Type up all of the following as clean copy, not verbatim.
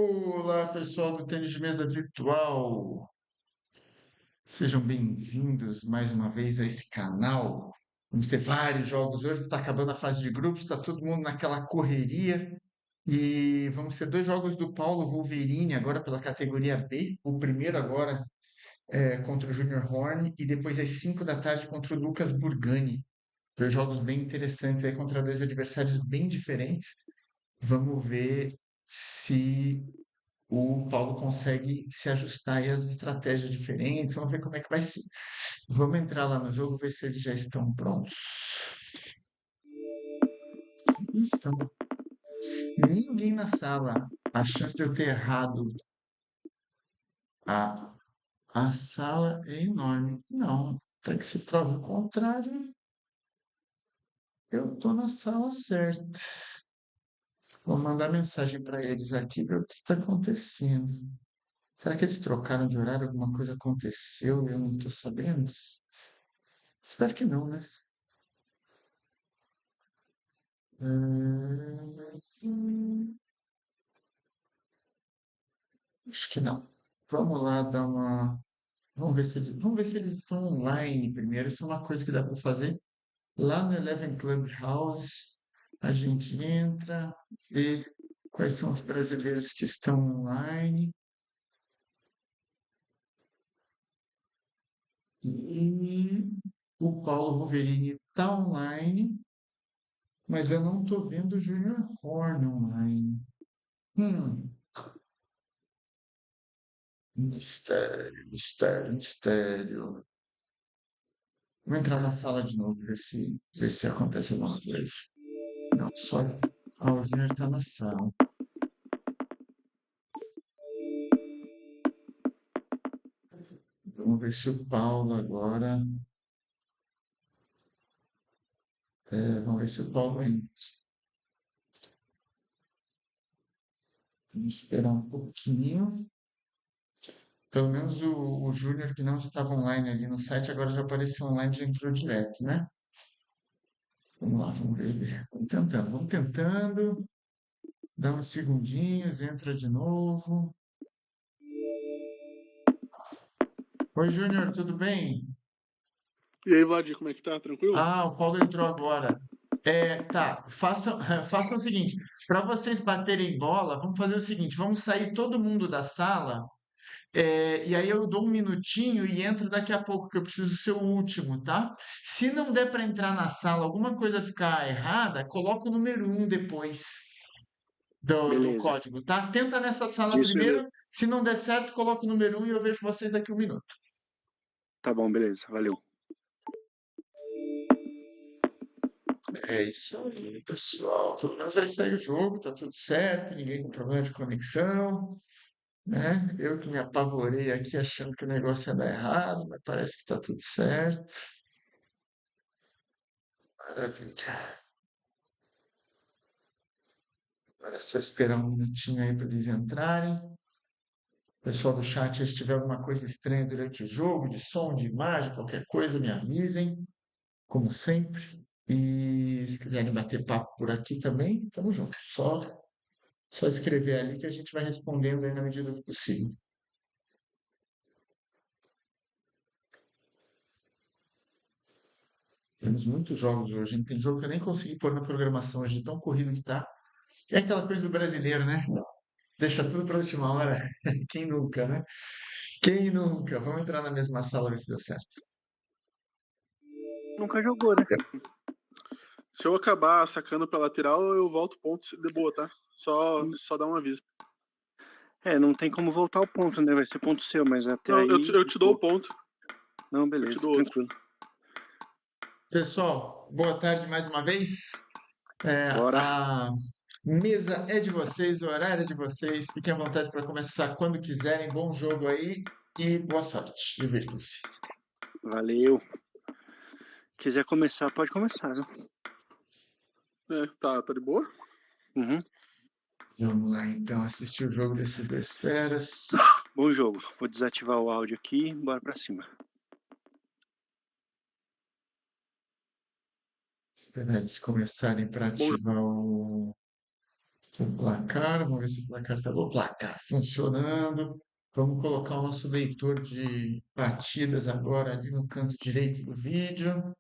Olá, pessoal do Tênis de Mesa Virtual. Sejam bem-vindos mais uma vez a esse canal. Vamos ter vários jogos hoje, está acabando a fase de grupos, está todo mundo naquela correria. E vamos ter dois jogos do Paulo Wolverine, agora pela categoria B. O primeiro agora é contra o Junior Horn e depois às 5 da tarde contra o Lucas Burgani. Dois jogos bem interessantes aí contra dois adversários bem diferentes. Vamos ver se o Paulo consegue se ajustar aí às estratégias diferentes. Vamos ver como é que vai ser. Vamos entrar lá no jogo, ver se eles já estão prontos. Estão. Ninguém na sala. A chance de eu ter errado a, a sala é enorme. Não, até que se prova o contrário, eu tô na sala certa. Vou mandar mensagem para eles aqui, ver o que está acontecendo. Será que eles trocaram de horário? Alguma coisa aconteceu e eu não estou sabendo? Espero que não, né? Hum, acho que não. Vamos lá dar uma. Vamos ver se eles estão online primeiro. Isso é uma coisa que dá para fazer. Lá no Eleven Clubhouse, a gente entra, vê quais são os brasileiros que estão online. E o Paulo Wolverine está online, mas eu não estou vendo o Junior Horn online. Hum, mistério, mistério, mistério. Vou entrar na sala de novo, ver se acontece alguma coisa. Não, só. Ah, o Júnior tá na sala. Vamos ver se o Paulo agora. Vamos ver se o Paulo entra. Vamos esperar um pouquinho. Pelo menos o Júnior que não estava online ali no site, agora já apareceu online e já entrou direto, né? Vamos lá, vamos ver. Vamos tentando, vamos tentando. Dá uns segundinhos, entra de novo. Oi, Júnior, tudo bem? E aí, Vlad, como é que tá? Tranquilo? Ah, o Paulo entrou agora. Tá, façam, façam o seguinte, para vocês baterem bola, vamos fazer o seguinte, vamos sair todo mundo da sala, e aí eu dou um minutinho e entro daqui a pouco, que eu preciso ser o último, tá? Se não der para entrar na sala, alguma coisa ficar errada, coloca o número um depois do Beleza. código, tá? Tenta nessa sala Isso primeiro, mesmo. se não der certo, coloca o número um e eu vejo vocês daqui um minuto. Tá bom, beleza. Valeu. É isso aí, pessoal. Pelo menos vai sair o jogo, tá tudo certo, ninguém com problema de conexão, né? Eu que me apavorei aqui achando que o negócio ia dar errado, mas parece que tá tudo certo. Maravilha. Agora é só esperar um minutinho aí para eles entrarem. Pessoal do chat, se tiver alguma coisa estranha durante o jogo, de som, de imagem, qualquer coisa, me avisem, como sempre. E se quiserem bater papo por aqui também, tamo junto. Só escrever ali que a gente vai respondendo aí na medida do possível. Temos muitos jogos hoje, hein? Tem jogo que eu nem consegui pôr na programação hoje, de tão corrido que tá. É aquela coisa do brasileiro, né? Deixa tudo para última hora. Quem nunca, né? Quem nunca? Vamos entrar na mesma sala ver se deu certo. Nunca jogou, né? Se eu acabar sacando pra lateral, eu volto ponto de boa, tá? Só dá um aviso. Não tem como voltar ao ponto, né? Vai ser ponto seu, mas até Não, aí. eu te dou o ponto. Não, Eu beleza, te dou outro. tranquilo. Pessoal, boa tarde mais uma vez. Bora. A mesa é de vocês, o horário é de vocês. Fiquem à vontade para começar quando quiserem. Bom jogo aí e boa sorte. Divirtam-se. Valeu. Quiser começar, pode começar, viu? Tá de boa? Uhum. Vamos lá então assistir o jogo desses dois feras. Bom jogo. Vou desativar o áudio aqui, bora pra cima. Esperar eles começarem para ativar o O placar, vamos ver se o placar tá bom. O placar funcionando. Vamos colocar o nosso leitor de batidas agora ali no canto direito do vídeo.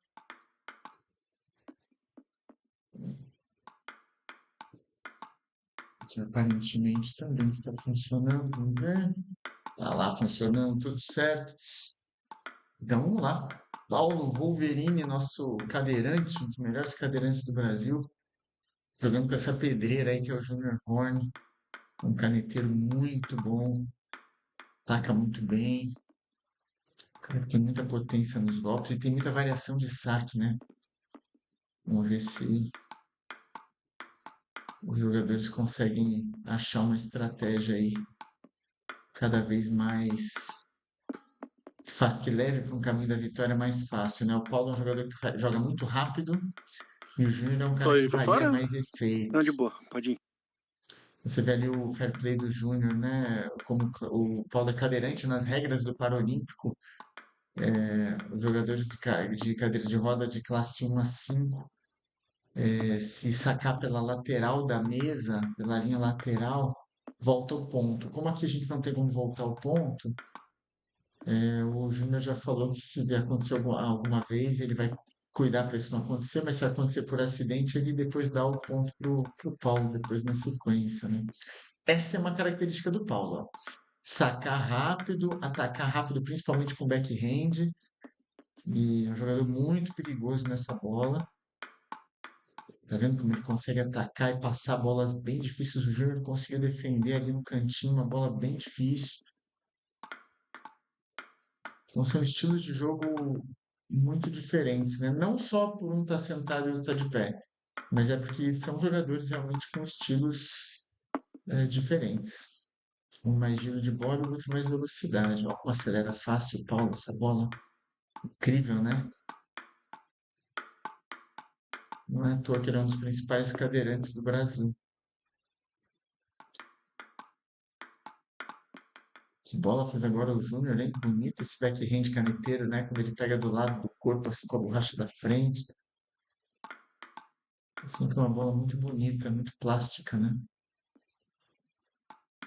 Que aparentemente também está funcionando. Vamos ver. Tá lá funcionando, tudo certo. Então vamos lá. Paulo Wolverine, nosso cadeirante, um dos melhores cadeirantes do Brasil, jogando com essa pedreira aí que é o Junior Horn, um caneteiro muito bom, taca muito bem, cara que tem muita potência nos golpes e tem muita variação de saque, né? Vamos ver se os jogadores conseguem achar uma estratégia aí cada vez mais que leve para um caminho da vitória mais fácil, né? O Paulo é um jogador que joga muito rápido e o Júnior é um Tô cara que aí pra varia fora? mais efeito. Não, de boa, pode ir. Você vê ali o fair play do Júnior, né? Como o Paulo é cadeirante nas regras do Paralímpico, os jogadores de cadeira de roda de classe 1 a 5, se sacar pela lateral da mesa, pela linha lateral, volta o ponto. Como aqui a gente não tem como voltar o ponto, o Júnior já falou que se acontecer alguma vez, ele vai cuidar para isso não acontecer, mas se acontecer por acidente, ele depois dá o ponto pro Paulo, depois na sequência, né? Essa é uma característica do Paulo, ó. Sacar rápido, atacar rápido, principalmente com backhand, e é um jogador muito perigoso nessa bola. Tá vendo como ele consegue atacar e passar bolas bem difíceis? O Júnior conseguiu defender ali no cantinho, uma bola bem difícil. Então são estilos de jogo muito diferentes, né? Não só por um estar sentado e outro estar de pé, mas é porque são jogadores realmente com estilos diferentes. Um mais giro de bola e o outro mais velocidade. Olha como acelera fácil o Paulo, essa bola. Incrível, né? Não é à toa que ele é um dos principais cadeirantes do Brasil. Que bola fez agora o Júnior, hein? Bonito esse backhand caneteiro, né? Quando ele pega do lado do corpo, assim, com a borracha da frente. Assim, que é uma bola muito bonita, muito plástica, né?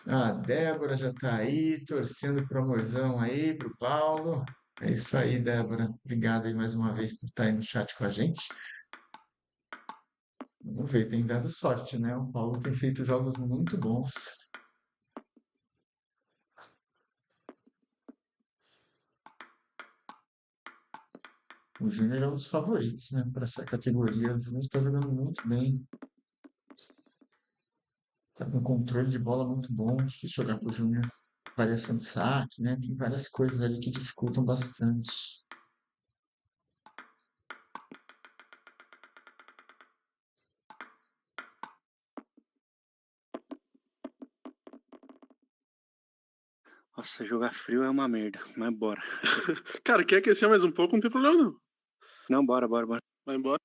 A Débora já tá aí, torcendo pro amorzão aí, pro Paulo. É isso aí, Débora. Obrigado aí mais uma vez por estar aí no chat com a gente. Vamos ver, tem dado sorte, né? O Paulo tem feito jogos muito bons. O Júnior é um dos favoritos, né? Para essa categoria. O Júnior está jogando muito bem. Tá com um controle de bola muito bom. Difícil jogar pro Júnior. Variação de saque, né? Tem várias coisas ali que dificultam bastante. Nossa, jogar frio é uma merda, mas bora. Cara, quer aquecer mais um pouco? Não tem problema, não. Não, bora, bora, bora. Vai embora.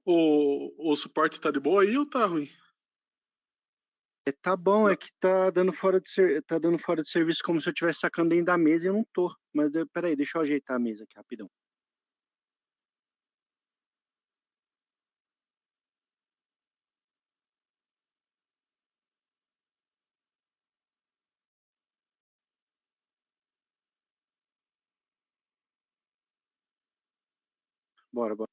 O suporte tá de boa aí ou tá ruim? Tá bom, é que tá dando tá dando fora de serviço como se eu estivesse sacando dentro da mesa e eu não tô. Mas peraí, deixa eu ajeitar a mesa aqui rapidão. Bora, bora.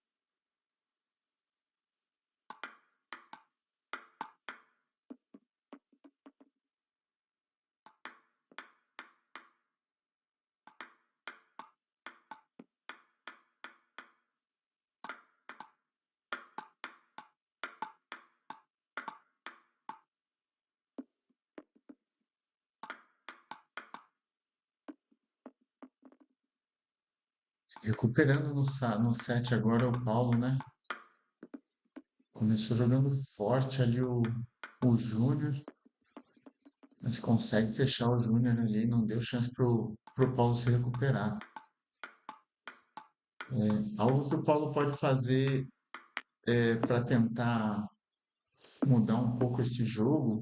Recuperando no set agora o Paulo, né? Começou jogando forte ali o Júnior, mas consegue fechar o Júnior ali, não deu chance pro Paulo se recuperar. Algo que o Paulo pode fazer para tentar mudar um pouco esse jogo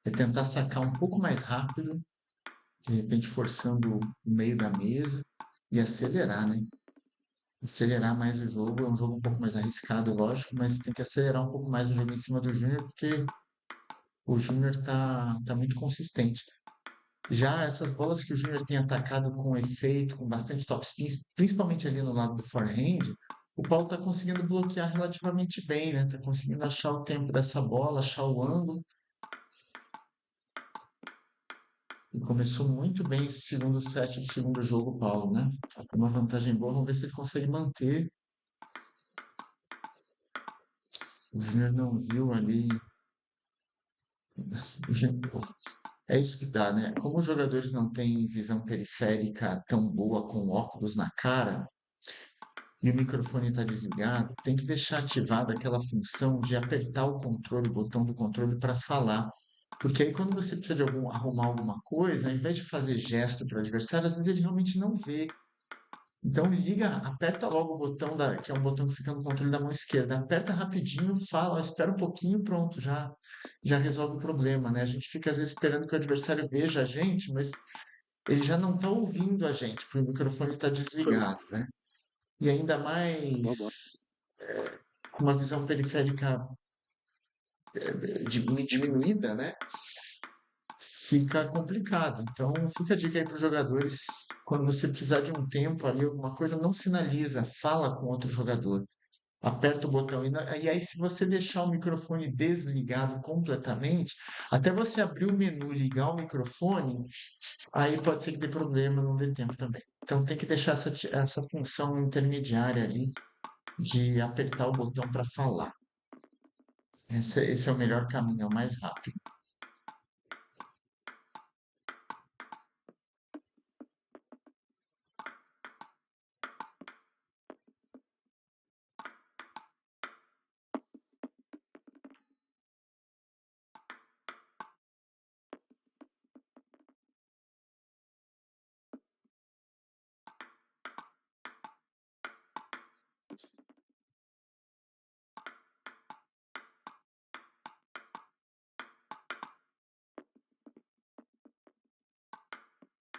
é tentar sacar um pouco mais rápido, de repente forçando o meio da mesa e acelerar, né? Acelerar mais o jogo, é um jogo um pouco mais arriscado, lógico, mas tem que acelerar um pouco mais o jogo em cima do Júnior, porque o Júnior tá muito consistente. Já essas bolas que o Júnior tem atacado com efeito, com bastante top spins, principalmente ali no lado do forehand, o Paulo está conseguindo bloquear relativamente bem, né? Tá conseguindo achar o tempo dessa bola, achar o ângulo. E começou muito bem esse segundo set do segundo jogo, o Paulo, né? Tá com uma vantagem boa, vamos ver se ele consegue manter. O Júnior não viu ali. O Júnior- É isso que dá, né? Como os jogadores não têm visão periférica tão boa com óculos na cara, e o microfone está desligado, tem que deixar ativada aquela função de apertar o controle, o botão do controle para falar. Porque aí quando você precisa de arrumar alguma coisa, ao invés de fazer gesto para o adversário, às vezes ele realmente não vê. Então liga, aperta logo o botão que é um botão que fica no controle da mão esquerda. Aperta rapidinho, fala, ó, espera um pouquinho, pronto, já resolve o problema, né? A gente fica às vezes esperando que o adversário veja a gente, mas ele já não está ouvindo a gente, porque o microfone está Foi mal. desligado, né? E ainda Bora, bora. mais com uma visão periférica diminuída, né? Fica complicado. Então, fica a dica aí para os jogadores, quando você precisar de um tempo ali, alguma coisa, não sinaliza, fala com outro jogador. Aperta o botão. E aí, se você deixar o microfone desligado completamente, até você abrir o menu e ligar o microfone, aí pode ser que dê problema, não dê tempo também. Então, tem que deixar essa função intermediária ali de apertar o botão para falar. Esse é o melhor caminho, é o mais rápido.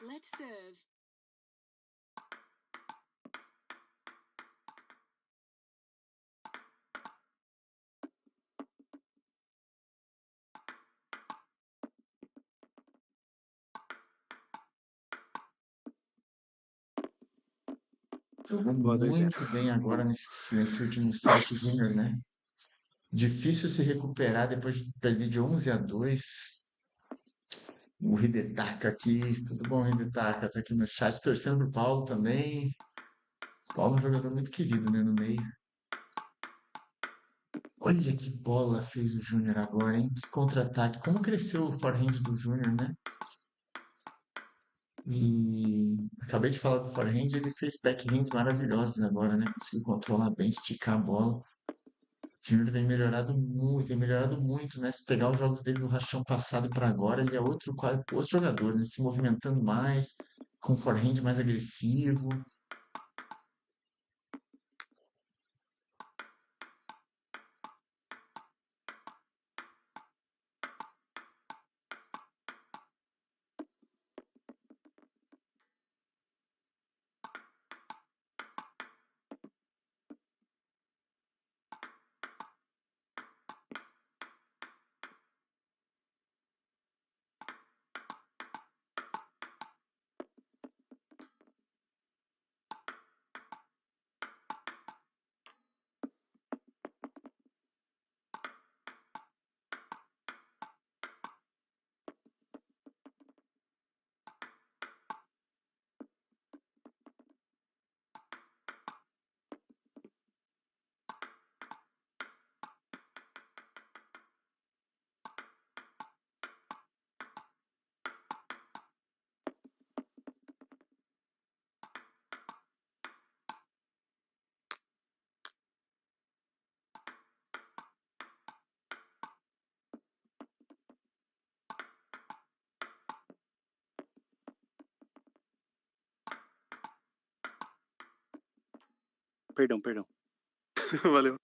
Let's serve. Jogou Boa, doideira. muito bem agora nesse último set, Júnior, né? Difícil se recuperar depois de perder de 11-2. O Hidetaka aqui, tudo bom, Hidetaka? Tá aqui no chat, torcendo pro Paulo também. Paulo é um jogador muito querido, né, no meio. Olha que bola fez o Júnior agora, hein? Que contra-ataque. Como cresceu o forehand do Júnior, né? E acabei de falar do forehand, ele fez backhands maravilhosos agora, né? Conseguiu controlar bem, esticar a bola. O Júnior tem melhorado muito, né? Se pegar os jogos dele do rachão passado para agora, ele é outro jogador, né? Se movimentando mais, com forehand mais agressivo. Perdão. Valeu.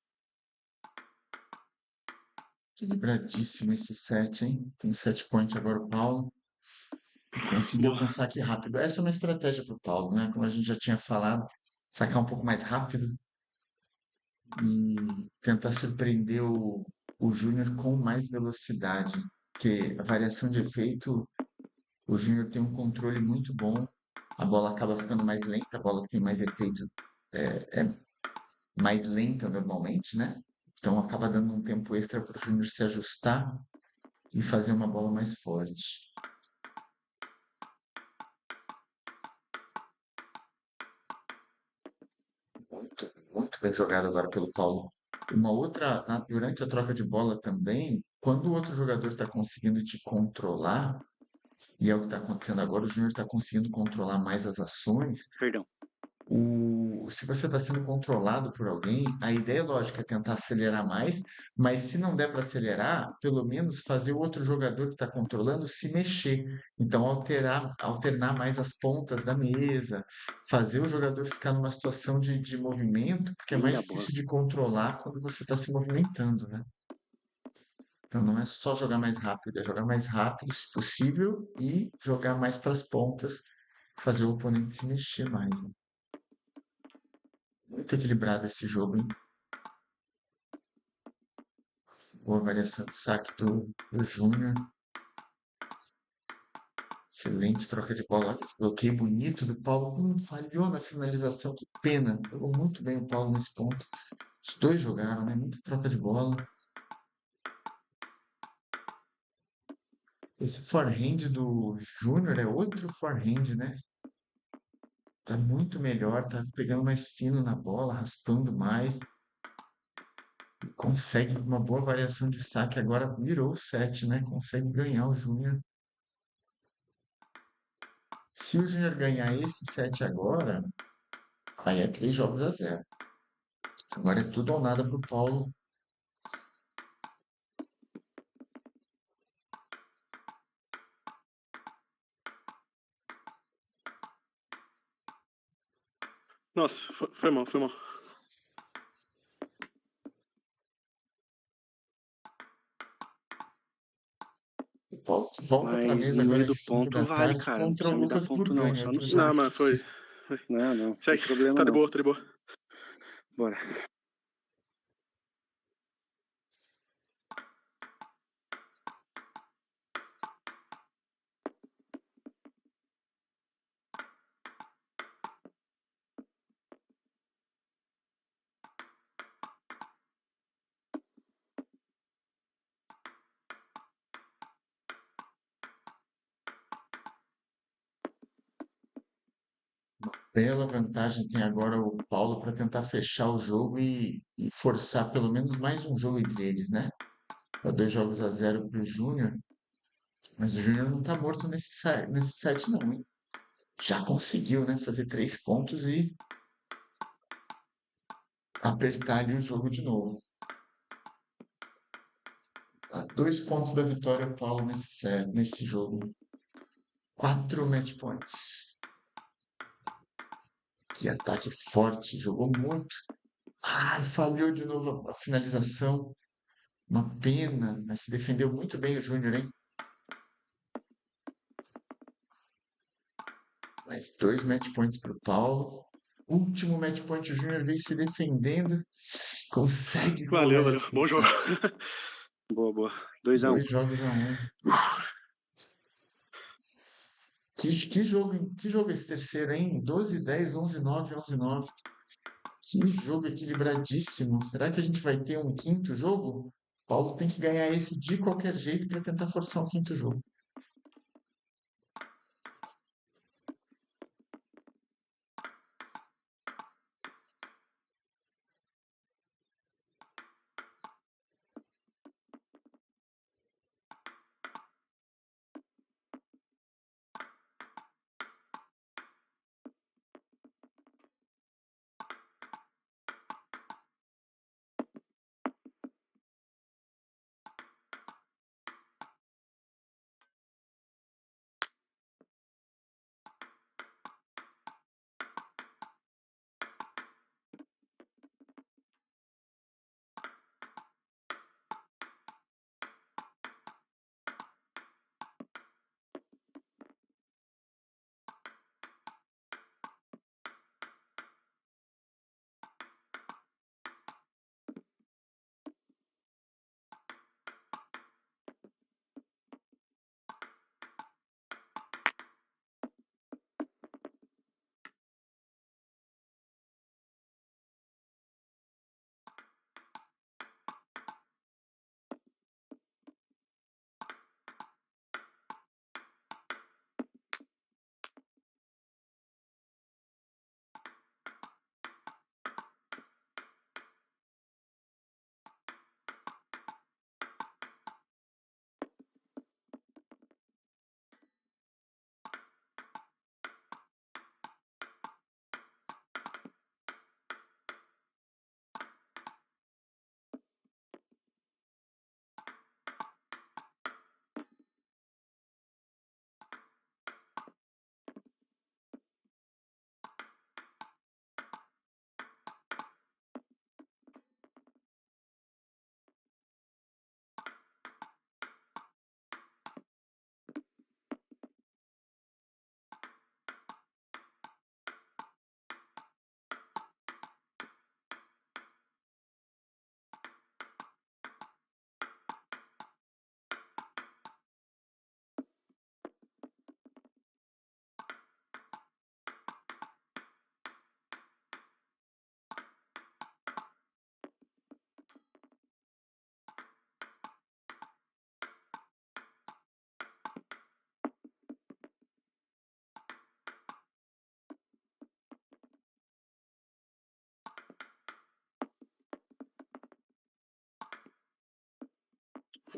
Equilibradíssimo esse set, hein? Tem o set point agora o Paulo. Conseguiu com Boa. saque rápido. Essa é uma estratégia para o Paulo, né? Como a gente já tinha falado, sacar um pouco mais rápido e tentar surpreender o Júnior com mais velocidade. Porque a variação de efeito, o Júnior tem um controle muito bom. A bola acaba ficando mais lenta, a bola que tem mais efeito é mais lenta normalmente, né? Então acaba dando um tempo extra para o Júnior se ajustar e fazer uma bola mais forte. Muito bem jogado agora pelo Paulo. Uma outra, durante a troca de bola também, quando o outro jogador está conseguindo te controlar, e é o que está acontecendo agora, o Júnior está conseguindo controlar mais as ações. Perdão. Se você está sendo controlado por alguém, a ideia lógica é tentar acelerar mais, mas se não der para acelerar, pelo menos fazer o outro jogador que está controlando se mexer. Então, alternar mais as pontas da mesa, fazer o jogador ficar numa situação de movimento, porque é mais Linda bola. difícil de controlar quando você está se movimentando, né? Então, não é só jogar mais rápido, é jogar mais rápido, se possível, e jogar mais para as pontas, fazer o oponente se mexer mais, né? Muito equilibrado esse jogo, hein? Boa variação de saque do Júnior. Excelente troca de bola. Olha que bloqueio bonito do Paulo. Falhou na finalização. Que pena. Jogou muito bem o Paulo nesse ponto. Os dois jogaram, né? Muita troca de bola. Esse forehand do Júnior é outro forehand, né? Tá muito melhor. Tá pegando mais fino na bola, raspando mais. Consegue com uma boa variação de saque. Agora virou o set, né? Consegue ganhar o Júnior. Se o Júnior ganhar esse set agora, aí é 3 jogos a 0. Agora é tudo ou nada pro Paulo. Nossa, foi mal. O Paulo volta pra Mas mesa no agora meio do às 5 ponto da vale, tarde cara. Não contra o precisa me dar Lucas ponto, não. Burganha, Só que no eu já Não, saque. mas foi. Não, não tem Segue. problema Tá de não. boa, tá de boa. Bora. Bela vantagem tem agora o Paulo para tentar fechar o jogo e forçar pelo menos mais um jogo entre eles, né? Tá 2 jogos a 0 pro Júnior, mas o Júnior não tá morto nesse set não, hein? Já conseguiu, né? Fazer 3 pontos e apertar ali o jogo de novo. A 2 pontos da vitória, o Paulo, nesse jogo. 4 match points. Que ataque forte, jogou muito. Falhou de novo a finalização. Uma pena, mas se defendeu muito bem o Júnior, hein? Mais 2 match points para o Paulo. Último match point, o Júnior veio se defendendo. Consegue Valeu. correr esse Bom jogo. set. Boa. 2-1. 2 jogos a 1. Que jogo esse terceiro, hein? 12-10, 11-9, 11-9. Que jogo equilibradíssimo. Será que a gente vai ter um quinto jogo? Paulo tem que ganhar esse de qualquer jeito para tentar forçar um quinto jogo.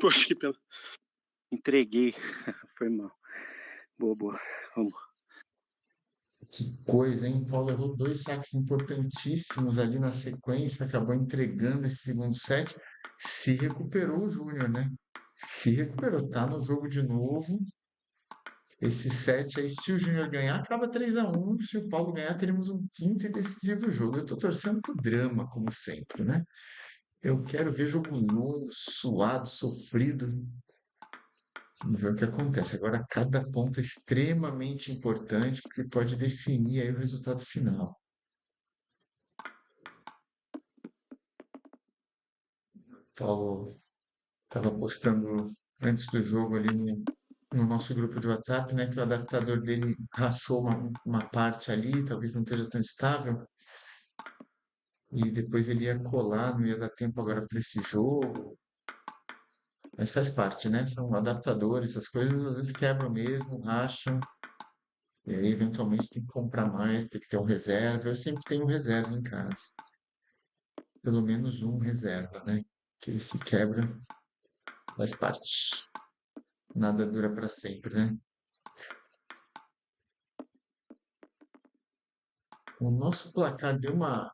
Poxa, que pena. Entreguei. Foi mal. Boa. Vamos. Que coisa, hein? Paulo errou dois saques importantíssimos ali na sequência, acabou entregando esse segundo set. Se recuperou o Júnior, né? Se recuperou, tá no jogo de novo. Esse set aí, se o Júnior ganhar, acaba 3-1. Se o Paulo ganhar, teremos um quinto e decisivo jogo. Eu tô torcendo pro drama, como sempre, né? Eu quero ver jogo longo, suado, sofrido. Vamos ver o que acontece. Agora, cada ponto é extremamente importante, porque pode definir aí o resultado final. Paulo estava postando antes do jogo ali no nosso grupo de WhatsApp, né, que o adaptador dele rachou uma parte ali, talvez não esteja tão estável, e depois ele ia colar, não ia dar tempo agora para esse jogo, mas faz parte, né? São adaptadores, essas coisas às vezes quebram mesmo, racham, e aí eventualmente tem que comprar mais, tem que ter um reserva. Eu sempre tenho um reserva em casa, pelo menos um reserva, né? Que ele se quebra, faz parte. Nada dura para sempre, né? O nosso placar deu uma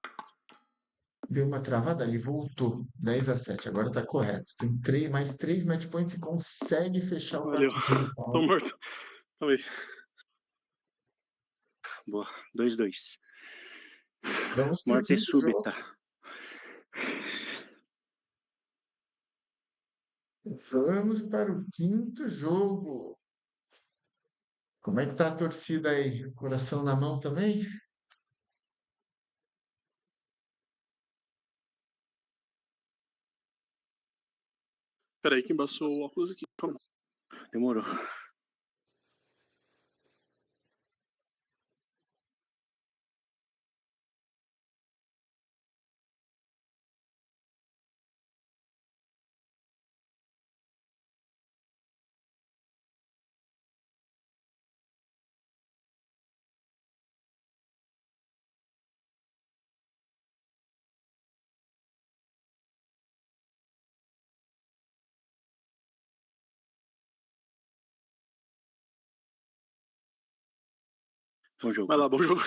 travada ali, voltou. 10-7, agora tá correto. Tem mais três match points e consegue fechar o Valeu. quarto jogo. Tô morto. Calma aí. Boa. 2-2. Vamos pro Morte quinto jogo. súbita. Vamos para o quinto jogo. Como é que tá a torcida aí? Coração na mão também? Peraí que embaçou o óculos aqui. Calma. Demorou. Bom jogo. Vai lá, bom jogo.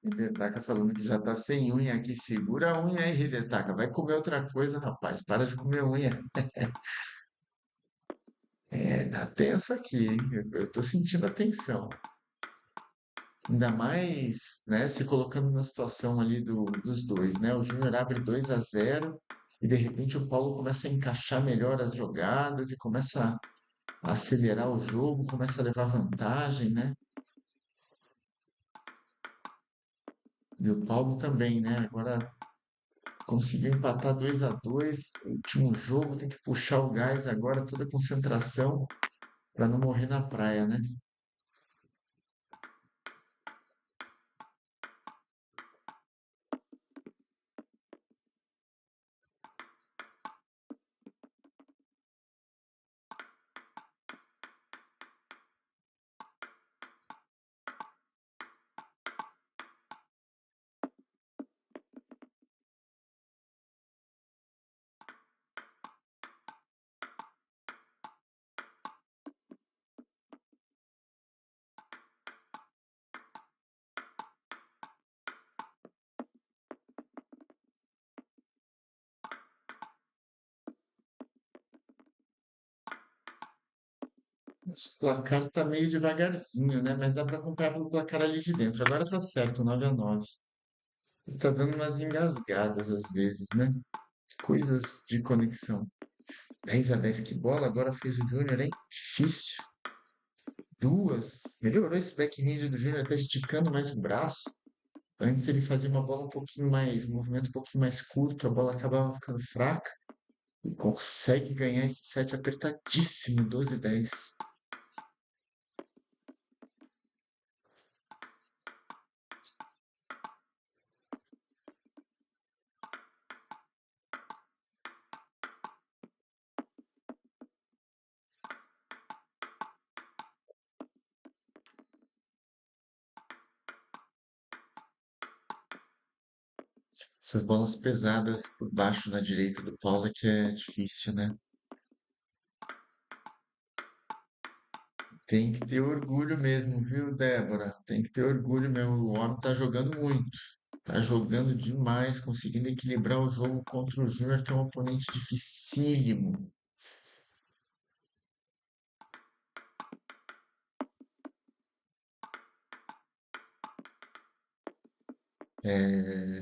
Hidetaka falando que já tá sem unha aqui. Segura a unha aí, Hidetaka. Vai comer outra coisa, rapaz. Para de comer unha. É, tá tenso aqui, hein? Eu tô sentindo a tensão. Ainda mais, né, se colocando na situação ali dos dois, né? O Júnior abre 2-0 e de repente o Paulo começa a encaixar melhor as jogadas e começa a acelerar o jogo, começa a levar vantagem, né? E o Paulo também, né? Agora conseguiu empatar 2-2, último jogo, tem que puxar o gás agora, toda a concentração para não morrer na praia, né? O placar tá meio devagarzinho, né? Mas dá para acompanhar pelo placar ali de dentro. Agora tá certo, 9-9. Ele tá dando umas engasgadas às vezes, né? Coisas de conexão. 10-10, que bola agora fez o Júnior, hein? Difícil. Duas. Melhorou esse backhand do Júnior, tá esticando mais o braço. Antes ele fazia uma bola um pouquinho mais, um movimento um pouquinho mais curto, a bola acabava ficando fraca. E consegue ganhar esse set apertadíssimo, 12-10. Essas bolas pesadas por baixo na direita do Paulo é que é difícil, né? Tem que ter orgulho mesmo, viu, Débora? Tem que ter orgulho mesmo. O homem tá jogando muito. Tá jogando demais, conseguindo equilibrar o jogo contra o Júnior, que é um oponente dificílimo.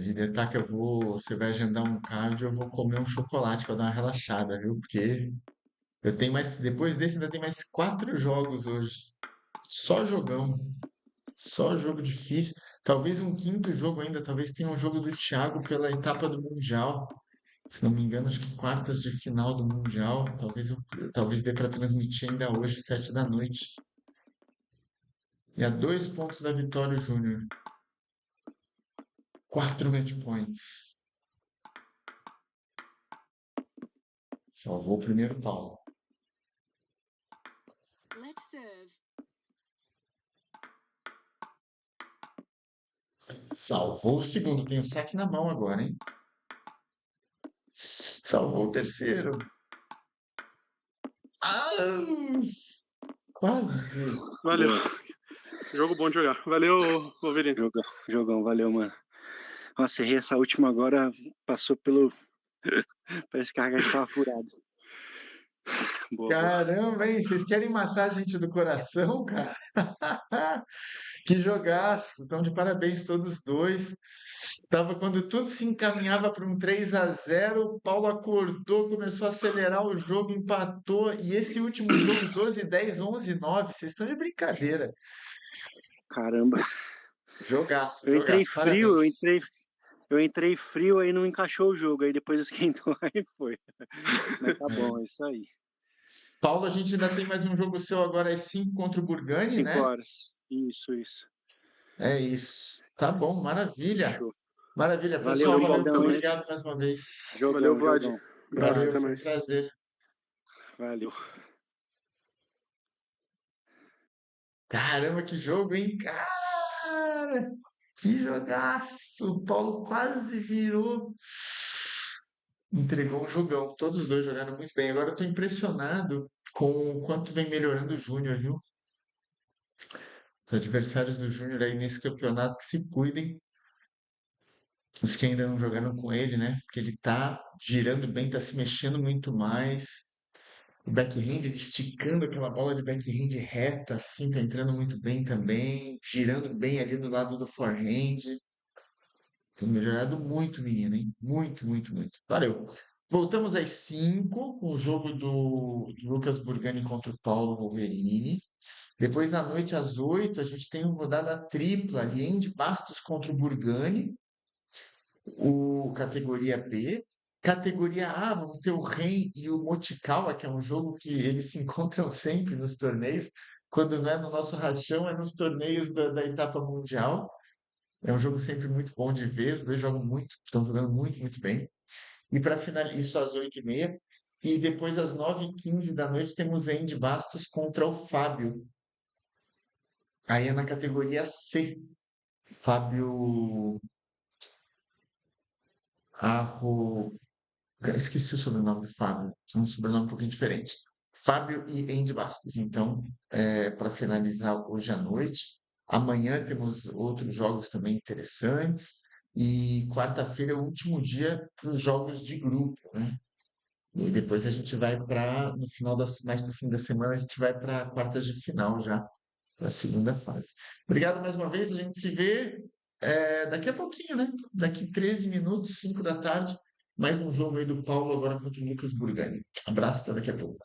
Hidetaka, você vai agendar um cardio, eu vou comer um chocolate para dar uma relaxada, viu? Porque eu tenho mais, depois desse ainda tem mais 4 jogos hoje. Só jogão, só jogo difícil. Talvez um quinto jogo ainda, talvez tenha um jogo do Thiago pela etapa do Mundial. Se não me engano, acho que quartas de final do Mundial. Talvez dê para transmitir ainda hoje, 7 da noite. E a 2 pontos da vitória, o Júnior. 4 match points. Salvou o primeiro Paulo. Let's serve. Salvou o segundo. Tem o saque na mão agora, hein? Salvou o terceiro. Ah, quase. Valeu. Jogo bom de jogar. Valeu, Wolverine. Jogão, valeu, mano. Nossa, errei essa última agora, passou pelo. Parece que a garganta tava furada. Boa, boa. Caramba, hein? Vocês querem matar a gente do coração, cara? Que jogaço! Então, de parabéns todos dois. Tava quando tudo se encaminhava para um 3-0, o Paulo acordou, começou a acelerar o jogo, empatou. E esse último jogo, 12-10, 11-9, vocês estão de brincadeira. Caramba. Jogaço, Eu entrei jogaço. frio, Parabéns. eu entrei frio, aí não encaixou o jogo, aí depois esquentou, aí foi. Mas tá bom, é isso aí. Paulo, a gente ainda tem mais um jogo seu agora às 5 contra o Burgani, 5 né? horas. Isso. É isso. Tá bom, maravilha. Show. Maravilha, Valeu, pessoal. Valeu, Valdão, muito hein? obrigado mais uma vez. Jogão, Valeu, Vlad. jogão. Abraço, Valeu, até foi um mais. prazer. Valeu. Caramba, que jogo, hein? Cara, que jogaço! O Paulo quase virou. Entregou um jogão. Todos os dois jogaram muito bem. Agora eu tô impressionado com o quanto vem melhorando o Júnior, viu? Os adversários do Júnior aí nesse campeonato que se cuidem. Os que ainda não jogaram com ele, né? Porque ele tá girando bem, tá se mexendo muito mais. O backhand, ele esticando aquela bola de backhand reta, assim, tá entrando muito bem também. Girando bem ali no lado do forehand. Tem melhorado muito, menino, hein? Muito, muito, muito. Valeu. Voltamos às 5 com o jogo do Lucas Burgani contra o Paulo Wolverini. Depois, à noite, às 8, a gente tem uma rodada tripla ali, Andy Bastos contra o Burgani, o categoria B. Categoria A, vamos ter o Ren e o Mochikawa, que é um jogo que eles se encontram sempre nos torneios. Quando não é no nosso rachão, é nos torneios da etapa mundial. É um jogo sempre muito bom de ver. Os dois jogam muito, estão jogando muito, muito bem. E para finalizar, isso às 8h30. E depois, às 9h15 da noite, temos Andy Bastos contra o Fábio. Aí é na categoria C. Fábio Arro. Esqueci o sobrenome do Fábio. É um sobrenome um pouquinho diferente. Fábio e Andy Bastos. Então, para finalizar hoje à noite. Amanhã temos outros jogos também interessantes. E quarta-feira é o último dia para os jogos de grupo, né? E depois a gente vai no final mais para o fim da semana, a gente vai para quartas de final já, para a segunda fase. Obrigado mais uma vez, a gente se vê daqui a pouquinho, né? Daqui 13 minutos, 5 da tarde, mais um jogo aí do Paulo agora contra o Lucas Burgani. Abraço, até daqui a pouco.